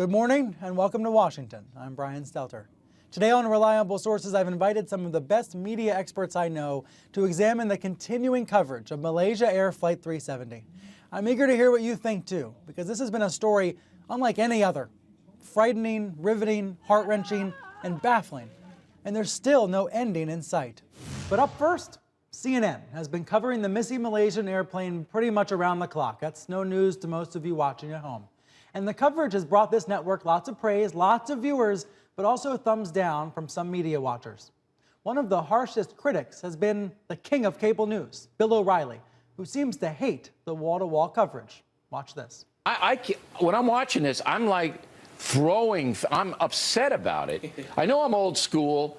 Good morning and welcome to Washington. I'm Brian Stelter. Today on Reliable Sources, I've invited some of the best media experts I know to examine the continuing coverage of Malaysia Air Flight 370. I'm eager to hear what you think too, because this has been a story unlike any other. Frightening, riveting, heart-wrenching, and baffling. And there's still no ending in sight. But up first, CNN has been covering the missing Malaysian airplane pretty much around the clock. That's no news to most of you watching at home. And the coverage has brought this network lots of praise, lots of viewers, but also thumbs down from some media watchers. One of the harshest critics has been the king of cable news, Bill O'Reilly, who seems to hate the wall-to-wall coverage. Watch this. When I'm watching this, I'm like I'm upset about it. I know I'm old school,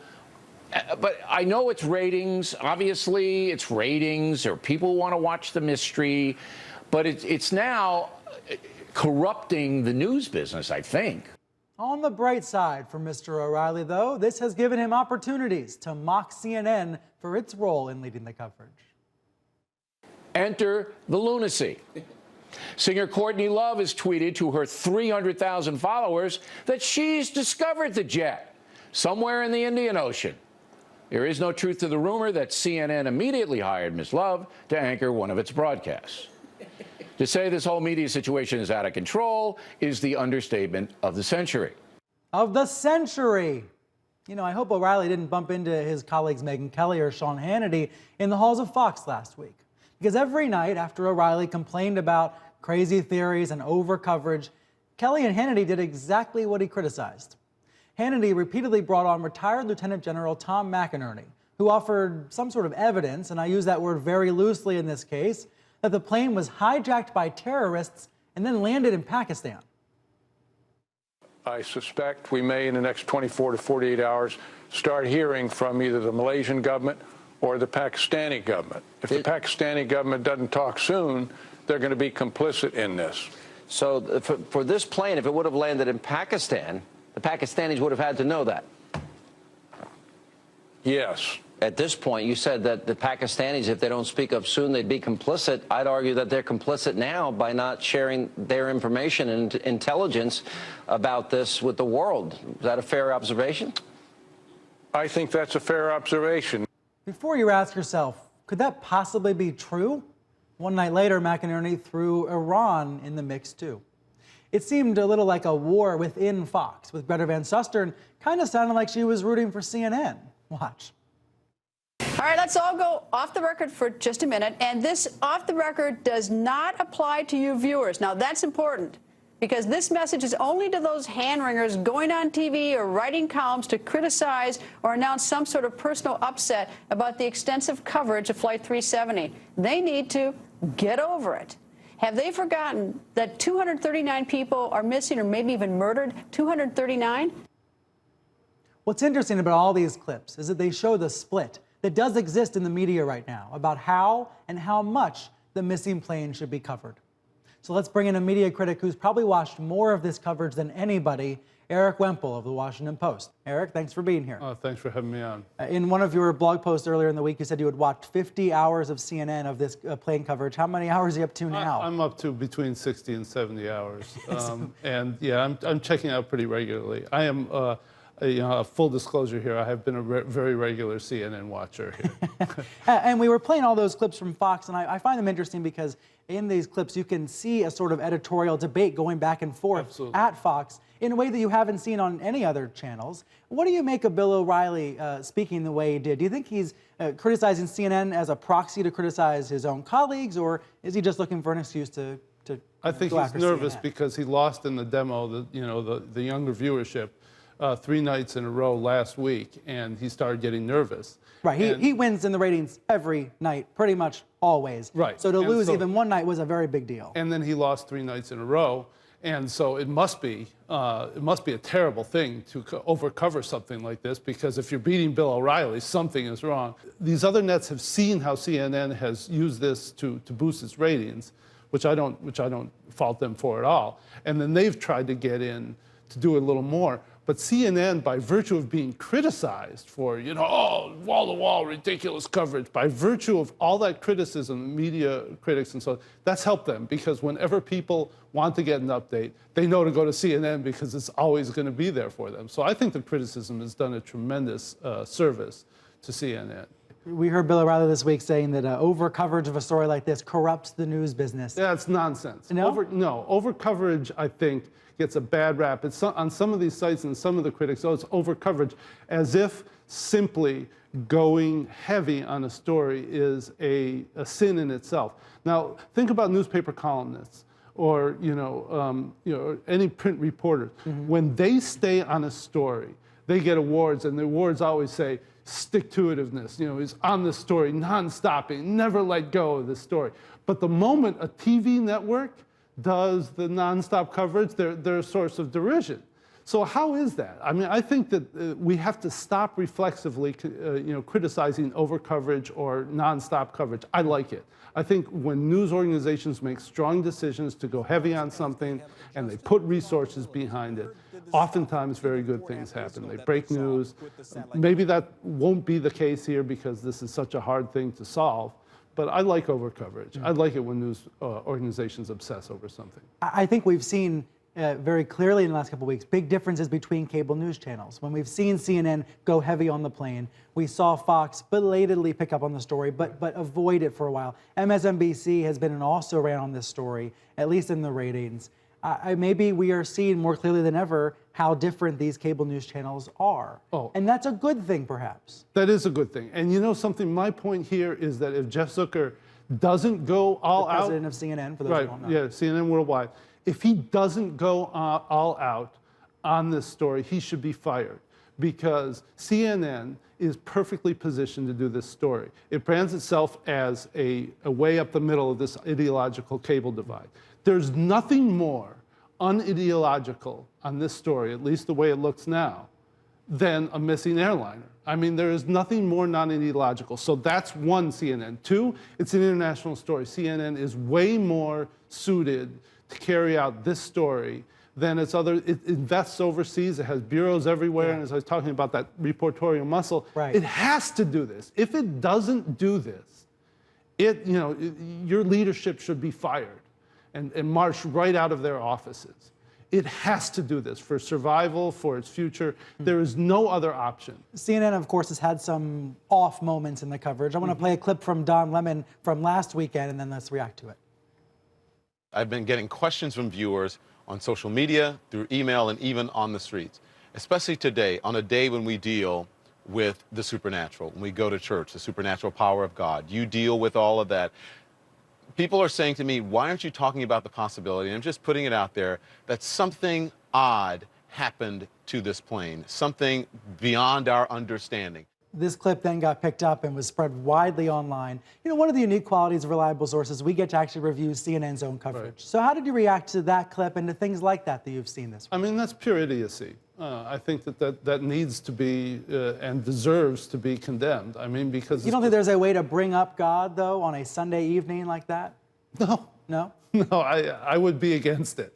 but I know it's ratings. Obviously, it's ratings, or people want to watch the mystery, but it's now corrupting the news business, I think. On the bright side for Mr. O'Reilly, though, this has given him opportunities to mock CNN for its role in leading the coverage. Enter the lunacy. Singer Courtney Love has tweeted to her 300,000 followers that she's discovered the jet somewhere in the Indian Ocean. There is no truth to the rumor that CNN immediately hired Ms. Love to anchor one of its broadcasts. To say this whole media situation is out of control is the understatement of the century. Of the century! You know, I hope O'Reilly didn't bump into his colleagues Megyn Kelly or Sean Hannity in the halls of Fox last week. Because every night after O'Reilly complained about crazy theories and over-coverage, Kelly and Hannity did exactly what he criticized. Hannity repeatedly brought on retired Lieutenant General Tom McInerney, who offered some sort of evidence, and I use that word very loosely in this case, that the plane was hijacked by terrorists and then landed in Pakistan. I suspect we may, in the next 24 to 48 hours, start hearing from either the Malaysian government or the Pakistani government. If the Pakistani government doesn't talk soon, they're going to be complicit in this. So for this plane, if it would have landed in Pakistan, the Pakistanis would have had to know that. Yes. At this point, you said that the Pakistanis, if they don't speak up soon, they'd be complicit. I'd argue that they're complicit now by not sharing their information and intelligence about this with the world. Is that a fair observation? I think that's a fair observation. Before you ask yourself, could that possibly be true? One night later, McInerney threw Iran in the mix too. It seemed a little like a war within Fox, with Greta Van Susteren kind of sounding like she was rooting for CNN. Watch. All right, let's all go off the record for just a minute. And this off the record does not apply to you viewers. Now, that's important, because this message is only to those hand-wringers going on TV or writing columns to criticize or announce some sort of personal upset about the extensive coverage of Flight 370. They need to get over it. Have they forgotten that 239 people are missing or maybe even murdered? 239? What's interesting about all these clips is that they show the split that does exist in the media right now about how and how much the missing plane should be covered. So let's bring in a media critic who's probably watched more of this coverage than anybody, Eric Wemple of the Washington Post. Eric, thanks for being here. Thanks for having me on. In one of your blog posts earlier in the week, you said you had watched 50 hours of CNN of this plane coverage. How many hours are you up to now? I'm up to between 60 and 70 hours. And yeah, I'm checking out pretty regularly. I am, a full disclosure here, I have been a very regular CNN watcher here. And we were playing all those clips from Fox, and I find them interesting because in these clips you can see a sort of editorial debate going back and forth Absolutely. at Fox in a way that you haven't seen on any other channels. What do you make of Bill O'Reilly speaking the way he did? Do you think he's criticizing CNN as a proxy to criticize his own colleagues, or is he just looking for an excuse to I think go he's after nervous CNN? because he lost in the demo, the younger viewership, 3 nights in a row last week, and he started getting nervous. Right, he wins in the ratings every night, pretty much always. Right. So to And lose so- even one night was a very big deal. And then he lost 3 nights in a row, and so it must be a terrible thing to overcover something like this, because if you're beating Bill O'Reilly, something is wrong. These other nets have seen how CNN has used this to boost its ratings, which I don't fault them for at all. And then they've tried to get in to do a little more. But CNN, by virtue of being criticized for, oh, wall-to-wall ridiculous coverage, by virtue of all that criticism, media critics and so on, that's helped them, because whenever people want to get an update, they know to go to CNN because it's always going to be there for them. So I think the criticism has done a tremendous service to CNN. We heard Bill O'Reilly this week saying that over coverage of a story like this corrupts the news business. Yeah, it's nonsense. No? Over coverage, I think, gets a bad rap. It's on some of these sites and some of the critics, it's over coverage, as if simply going heavy on a story is a sin in itself. Now, think about newspaper columnists or any print reporters. Mm-hmm. When they stay on a story, they get awards, and the awards always say stick-to-itiveness. He's on the story, non-stopping, never let go of the story. But the moment a TV network does the nonstop coverage, they're a source of derision. So how is that? I mean, I think that we have to stop reflexively, criticizing overcoverage or nonstop coverage. I like it. I think when news organizations make strong decisions to go heavy on something and they put resources behind it, oftentimes very good things happen. They break news. Maybe that won't be the case here because this is such a hard thing to solve. But I like overcoverage. I like it when news organizations obsess over something. I think we've seen very clearly in the last couple of weeks big differences between cable news channels. When we've seen CNN go heavy on the plane, we saw Fox belatedly pick up on the story, but avoid it for a while. MSNBC has been an also-ran on this story, at least in the ratings. Maybe we are seeing more clearly than ever how different these cable news channels are. Oh. And that's a good thing, perhaps. That is a good thing. And you know something, my point here is that if Jeff Zucker doesn't go all out... The president of CNN, for those right, who don't know. yeah, CNN Worldwide. If he doesn't go all out on this story, he should be fired, because CNN is perfectly positioned to do this story. It brands itself as a way up the middle of this ideological cable divide. There's nothing more unideological on this story, at least the way it looks now, than a missing airliner. I mean, there is nothing more non-ideological. So that's one, CNN. Two, it's an international story. CNN is way more suited to carry out this story than its other. It invests overseas. It has bureaus everywhere. Yeah. And as I was talking about that reportorial muscle, right. It has to do this. If it doesn't do this, your leadership should be fired and marched right out of their offices. It has to do this for survival, for its future. There is no other option. CNN, of course, has had some off moments in the coverage. I want to play a clip from Don Lemon from last weekend, and then let's react to it. I've been getting questions from viewers on social media, through email, and even on the streets, especially today, on a day when we deal with the supernatural, when we go to church, the supernatural power of God. You deal with all of that. People are saying to me, why aren't you talking about the possibility, and I'm just putting it out there, that something odd happened to this plane, something beyond our understanding. This clip then got picked up and was spread widely online. One of the unique qualities of reliable sources, we get to actually review CNN's own coverage. Right. So how did you react to that clip and to things like that you've seen this week? I mean, that's pure idiocy. I think that needs to be and deserves to be condemned. I mean, because... You don't think there's a way to bring up God, though, on a Sunday evening like that? No. No? No, I would be against it.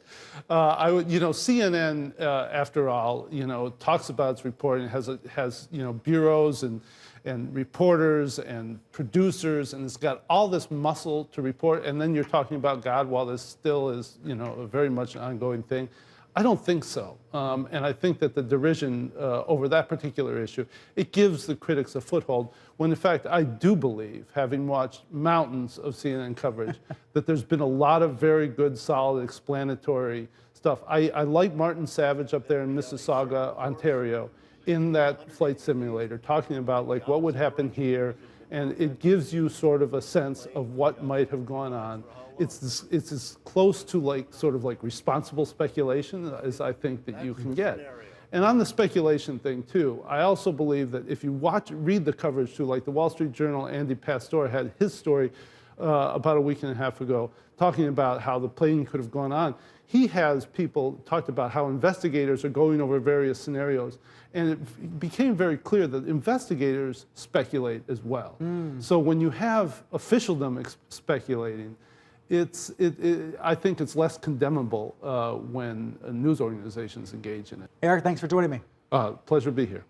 CNN, after all, talks about its reporting, has bureaus and reporters and producers, and it's got all this muscle to report. And then you're talking about God while this still is, very much an ongoing thing. I don't think so. And I think that the derision over that particular issue, it gives the critics a foothold, when in fact I do believe, having watched mountains of CNN coverage, that there's been a lot of very good, solid, explanatory stuff. I like Martin Savage up there in Mississauga, Ontario, in that flight simulator, talking about like what would happen here, and it gives you sort of a sense of what might have gone on. It's as close to sort of responsible speculation as I think that you can get. And on the speculation thing too, I also believe that if you read the coverage too, like the Wall Street Journal, Andy Pastore had his story about a week and a half ago, talking about how the plane could have gone on. He has people talked about how investigators are going over various scenarios, and it became very clear that investigators speculate as well. So when you have officialdom speculating, I think it's less condemnable when news organizations engage in it. Eric, thanks for joining me. Pleasure to be here.